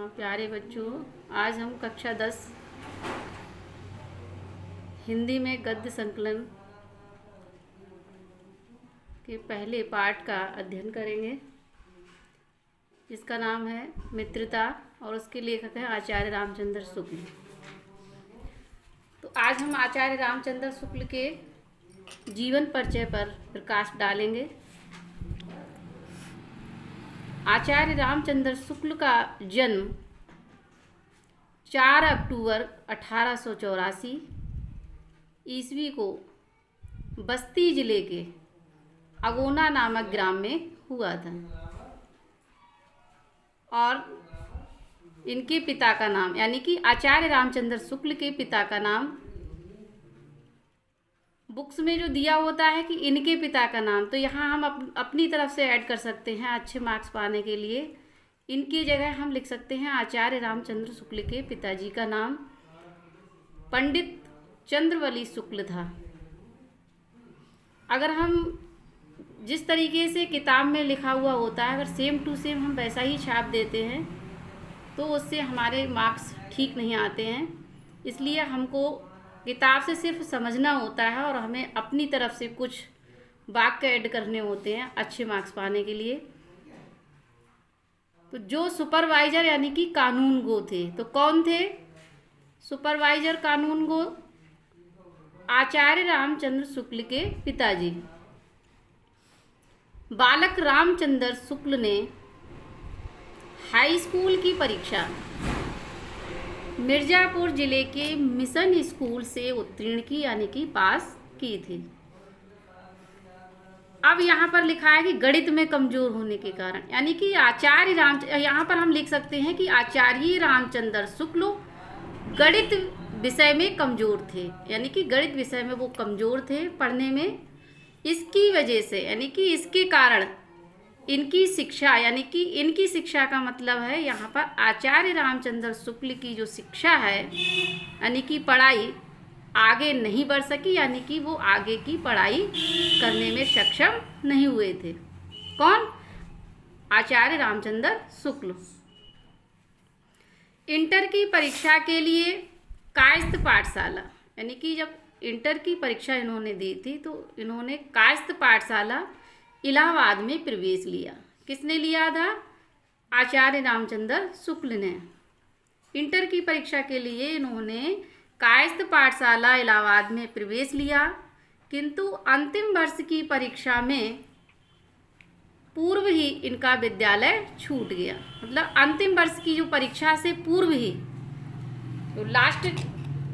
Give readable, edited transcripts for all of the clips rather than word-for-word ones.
प्यारे बच्चों, आज हम कक्षा 10 हिंदी में गद्य संकलन के पहले पाठ का अध्ययन करेंगे, जिसका नाम है मित्रता और उसके लेखक हैं आचार्य रामचंद्र शुक्ल। तो आज हम आचार्य रामचंद्र शुक्ल के जीवन परिचय पर प्रकाश डालेंगे। आचार्य रामचंद्र शुक्ल का जन्म 4 अक्टूबर 1884 ईस्वी को बस्ती जिले के अगोना नामक ग्राम में हुआ था और इनके पिता का नाम यानी कि आचार्य रामचंद्र शुक्ल के पिता का नाम बुक्स में जो दिया होता है कि इनके पिता का नाम, तो यहाँ हम अपनी तरफ से ऐड कर सकते हैं अच्छे मार्क्स पाने के लिए। इनकी जगह हम लिख सकते हैं आचार्य रामचंद्र शुक्ल के पिताजी का नाम पंडित चंद्रवली शुक्ल था। अगर हम जिस तरीके से किताब में लिखा हुआ होता है, अगर सेम टू सेम हम वैसा ही छाप देते हैं तो उससे हमारे मार्क्स ठीक नहीं आते हैं। इसलिए हमको किताब से सिर्फ समझना होता है और हमें अपनी तरफ से कुछ वाक्य ऐड करने होते हैं अच्छे मार्क्स पाने के लिए। तो जो सुपरवाइजर यानी कि कानून गो थे, तो कौन थे सुपरवाइजर कानून गो? आचार्य रामचंद्र शुक्ल के पिताजी। बालक रामचंद्र शुक्ल ने हाई स्कूल की परीक्षा मिर्ज़ापुर जिले के मिशन स्कूल से उत्तीर्ण की यानी कि पास की थी। अब यहाँ पर लिखा है कि गणित में कमजोर होने के कारण, यानी कि यहाँ पर हम लिख सकते हैं कि आचार्य रामचंद्र शुक्ल गणित विषय में कमजोर थे, यानी कि गणित विषय में वो कमजोर थे पढ़ने में। इसकी वजह से यानी कि इसके कारण इनकी शिक्षा, यानी कि इनकी शिक्षा का मतलब है यहाँ पर आचार्य रामचंद्र शुक्ल की जो शिक्षा है यानी कि पढ़ाई आगे नहीं बढ़ सकी, यानी कि वो आगे की पढ़ाई करने में सक्षम नहीं हुए थे। कौन? आचार्य रामचंद्र शुक्ल। इंटर की परीक्षा के लिए कायस्थ पाठशाला, यानी कि जब इंटर की परीक्षा इन्होंने दी थी तो इन्होंने कायस्थ पाठशाला इलाहाबाद में प्रवेश लिया। किसने लिया था? आचार्य रामचंद्र शुक्ल ने। इंटर की परीक्षा के लिए इन्होंने कायस्थ पाठशाला इलाहाबाद में प्रवेश लिया, किंतु अंतिम वर्ष की परीक्षा में पूर्व ही इनका विद्यालय छूट गया। मतलब अंतिम वर्ष की जो परीक्षा से पूर्व ही, तो लास्ट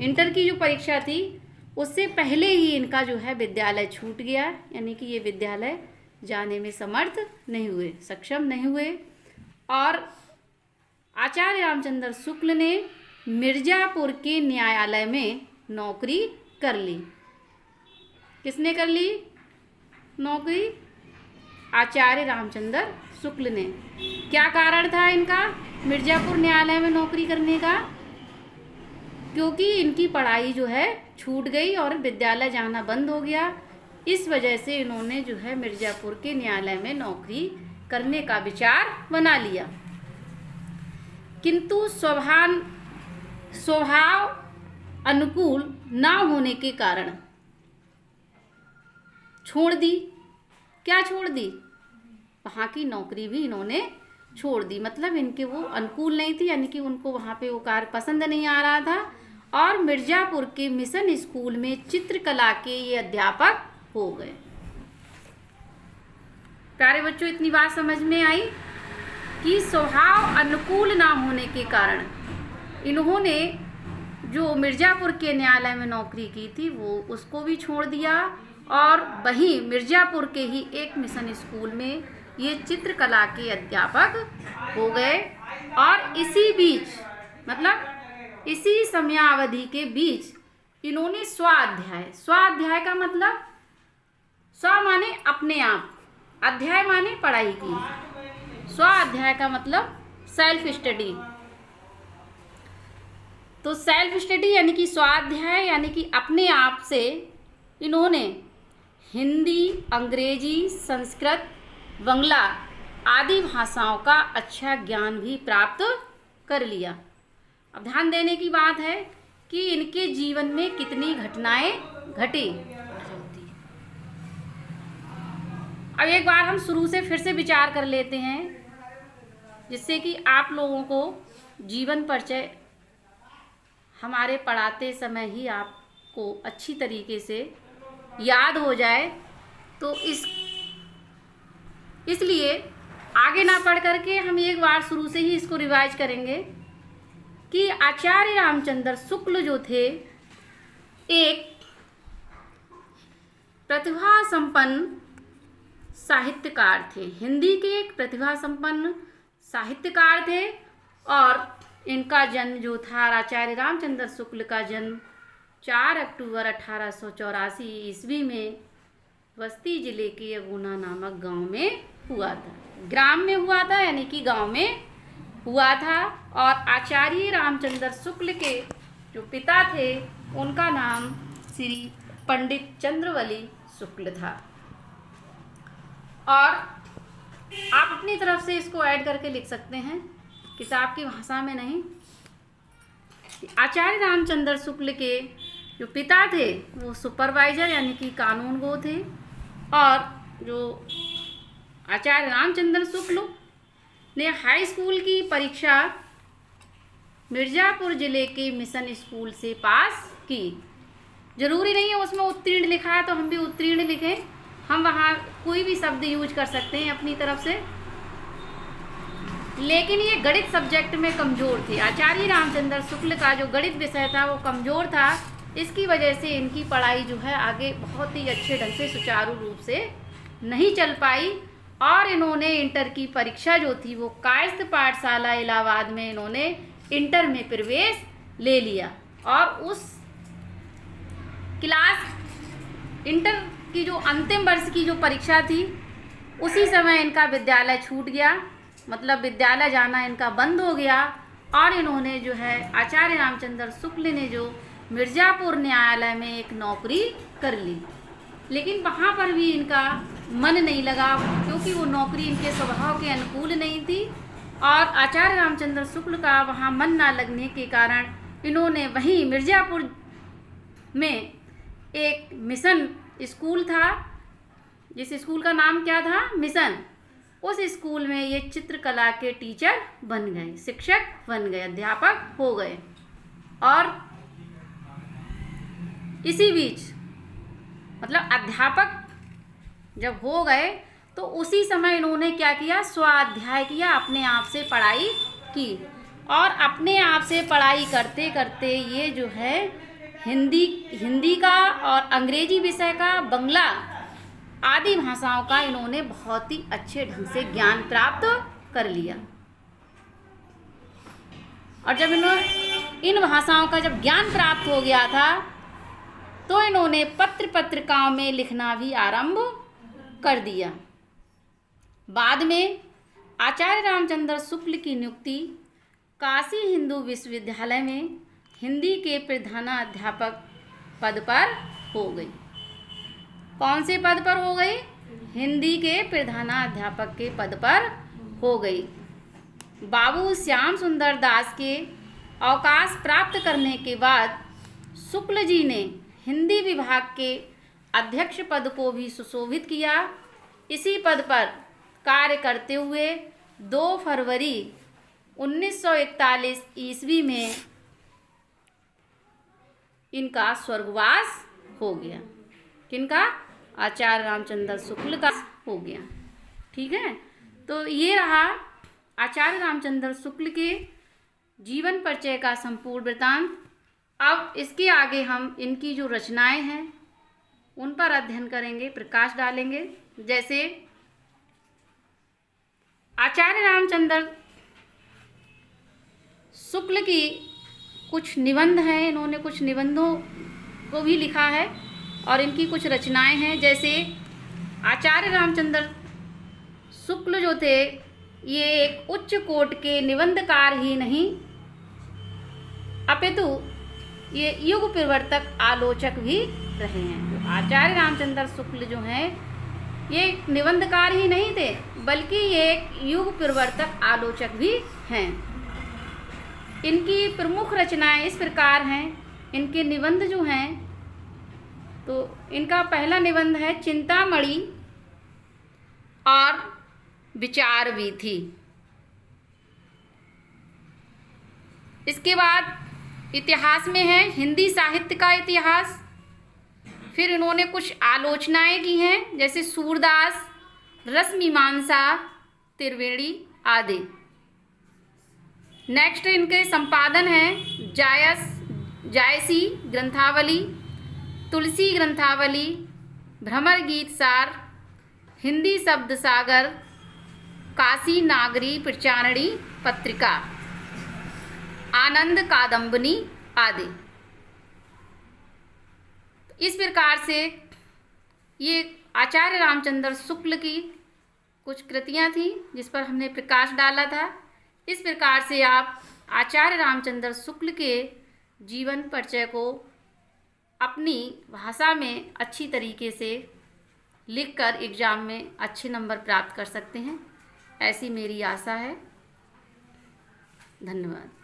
इंटर की जो परीक्षा थी उससे पहले ही इनका जो है विद्यालय छूट गया, यानी कि ये विद्यालय जाने में समर्थ नहीं हुए, सक्षम नहीं हुए। और आचार्य रामचंद्र शुक्ल ने मिर्ज़ापुर के न्यायालय में नौकरी कर ली। किसने कर ली नौकरी? आचार्य रामचंद्र शुक्ल ने। क्या कारण था इनका मिर्ज़ापुर न्यायालय में नौकरी करने का? क्योंकि इनकी पढ़ाई जो है छूट गई और विद्यालय जाना बंद हो गया। इस वजह से इन्होंने जो है मिर्ज़ापुर के न्यायालय में नौकरी करने का विचार बना लिया, किंतु स्वभाव अनुकूल ना होने के कारण छोड़ दी। क्या छोड़ दी? वहाँ की नौकरी भी इन्होंने छोड़ दी। मतलब इनके वो अनुकूल नहीं थी, यानी कि उनको वहाँ पे वो कार्य पसंद नहीं आ रहा था। और मिर्ज़ापुर के मिशन स्कूल में चित्रकला के ये अध्यापक हो गए। प्यारे बच्चों, इतनी बात समझ में आई कि स्वभाव अनुकूल ना होने के कारण इन्होंने जो मिर्ज़ापुर के न्यायालय में नौकरी की थी वो उसको भी छोड़ दिया और वहीं मिर्ज़ापुर के ही एक मिशन स्कूल में ये चित्रकला के अध्यापक हो गए। और इसी बीच, मतलब इसी समयावधि के बीच इन्होंने स्वाध्याय का मतलब स्व माने अपने आप, अध्याय माने पढ़ाई की, स्वाध्याय का मतलब सेल्फ स्टडी। तो सेल्फ स्टडी यानी कि स्वाध्याय यानी कि अपने आप से इन्होंने हिंदी, अंग्रेजी, संस्कृत, बंगला आदि भाषाओं का अच्छा ज्ञान भी प्राप्त कर लिया। अब ध्यान देने की बात है कि इनके जीवन में कितनी घटनाएं घटी। अब एक बार हम शुरू से फिर से विचार कर लेते हैं, जिससे कि आप लोगों को जीवन परिचय हमारे पढ़ाते समय ही आपको अच्छी तरीके से याद हो जाए। तो इसलिए आगे ना पढ़ करके हम एक बार शुरू से ही इसको रिवाइज करेंगे कि आचार्य रामचंद्र शुक्ल जो थे एक प्रतिभा संपन्न साहित्यकार थे। हिंदी के एक प्रतिभा संपन्न साहित्यकार थे और इनका जन्म जो था, आचार्य रामचंद्र शुक्ल का जन्म 4 अक्टूबर 1884 ईस्वी में बस्ती जिले के अगुना नामक गांव में हुआ था। ग्राम में हुआ था, यानी कि गांव में हुआ था। और आचार्य रामचंद्र शुक्ल के जो पिता थे उनका नाम श्री पंडित चंद्रवली शुक्ल था। और आप अपनी तरफ से इसको ऐड करके लिख सकते हैं, किताब की भाषा में नहीं। आचार्य रामचंद्र शुक्ल के जो पिता थे वो सुपरवाइजर यानी कि कानूनगो थे। और जो आचार्य रामचंद्र शुक्ल ने हाई स्कूल की परीक्षा मिर्ज़ापुर ज़िले के मिशन स्कूल से पास की। ज़रूरी नहीं है उसमें उत्तीर्ण लिखा है तो हम भी उत्तीर्ण लिखें, हम वहाँ कोई भी शब्द यूज कर सकते हैं अपनी तरफ से। लेकिन ये गणित सब्जेक्ट में कमज़ोर थे। आचार्य रामचंद्र शुक्ल का जो गणित विषय था वो कमज़ोर था। इसकी वजह से इनकी पढ़ाई जो है आगे बहुत ही अच्छे ढंग से सुचारू रूप से नहीं चल पाई। और इन्होंने इंटर की परीक्षा जो थी वो कायस्थ पाठशाला इलाहाबाद में इन्होंने इंटर में प्रवेश ले लिया। और उस क्लास इंटर की जो अंतिम वर्ष की जो परीक्षा थी उसी समय इनका विद्यालय छूट गया, मतलब विद्यालय जाना इनका बंद हो गया। और इन्होंने जो है आचार्य रामचंद्र शुक्ल ने जो मिर्ज़ापुर न्यायालय में एक नौकरी कर ली, लेकिन वहाँ पर भी इनका मन नहीं लगा क्योंकि वो नौकरी इनके स्वभाव के अनुकूल नहीं थी। और आचार्य रामचंद्र शुक्ल का वहाँ मन ना लगने के कारण इन्होंने वहीं मिर्ज़ापुर में एक मिशन स्कूल था, जिस स्कूल का नाम क्या था, मिशन। उस स्कूल में ये चित्रकला के टीचर बन गए, शिक्षक बन गए, अध्यापक हो गए। और इसी बीच मतलब अध्यापक जब हो गए तो उसी समय इन्होंने क्या किया, स्वाध्याय किया, अपने आप से पढ़ाई की। और अपने आप से पढ़ाई करते करते ये जो है हिंदी का और अंग्रेजी विषय का, बांग्ला आदि भाषाओं का इन्होंने बहुत ही अच्छे ढंग से ज्ञान प्राप्त कर लिया। और जब इन्होंने इन भाषाओं का जब ज्ञान प्राप्त हो गया था तो इन्होंने पत्र पत्रिकाओं में लिखना भी आरंभ कर दिया। बाद में आचार्य रामचंद्र शुक्ल की नियुक्ति काशी हिंदू विश्वविद्यालय में हिंदी के प्रधानाध्यापक पद पर हो गई। कौन से पद पर हो गई? हिंदी के प्रधानाध्यापक के पद पर हो गई। बाबू श्याम सुंदर दास के अवकाश प्राप्त करने के बाद शुक्ल जी ने हिंदी विभाग के अध्यक्ष पद को भी सुशोभित किया। इसी पद पर कार्य करते हुए 2 फरवरी 1941 ईस्वी में इनका स्वर्गवास हो गया। किनका? आचार्य रामचंद्र शुक्ल का हो गया। ठीक है, तो ये रहा आचार्य रामचंद्र शुक्ल के जीवन परिचय का संपूर्ण वृत्तांत। अब इसके आगे हम इनकी जो रचनाएं हैं उन पर अध्ययन करेंगे, प्रकाश डालेंगे। जैसे आचार्य रामचंद्र शुक्ल की कुछ निबंध हैं, इन्होंने कुछ निबंधों को भी लिखा है और इनकी कुछ रचनाएं हैं। जैसे आचार्य रामचंद्र शुक्ल जो थे ये एक उच्च कोटि के निबंधकार ही नहीं अपितु ये युग प्रवर्तक आलोचक भी रहे हैं। तो आचार्य रामचंद्र शुक्ल जो हैं ये निबंधकार ही नहीं थे बल्कि ये एक युग प्रवर्तक आलोचक भी हैं। इनकी प्रमुख रचनाएं इस प्रकार हैं। इनके निबंध जो हैं, तो इनका पहला निबंध है चिंतामणि और विचार वीथि। इसके बाद इतिहास में है हिंदी साहित्य का इतिहास। फिर इन्होंने कुछ आलोचनाएं की हैं, जैसे सूरदास, रसमीमांसा, त्रिवेणी आदि। नेक्स्ट इनके संपादन हैं जायसी ग्रंथावली, तुलसी ग्रंथावली, भ्रमर गीत सार, हिंदी शब्द सागर, काशी नागरी प्रचारणी पत्रिका, आनंद कादम्बनी आदि। इस प्रकार से ये आचार्य रामचंद्र शुक्ल की कुछ कृतियाँ थी जिस पर हमने प्रकाश डाला था। इस प्रकार से आप आचार्य रामचंद्र शुक्ल के जीवन परिचय को अपनी भाषा में अच्छी तरीके से लिखकर एग्ज़ाम में अच्छे नंबर प्राप्त कर सकते हैं, ऐसी मेरी आशा है। धन्यवाद।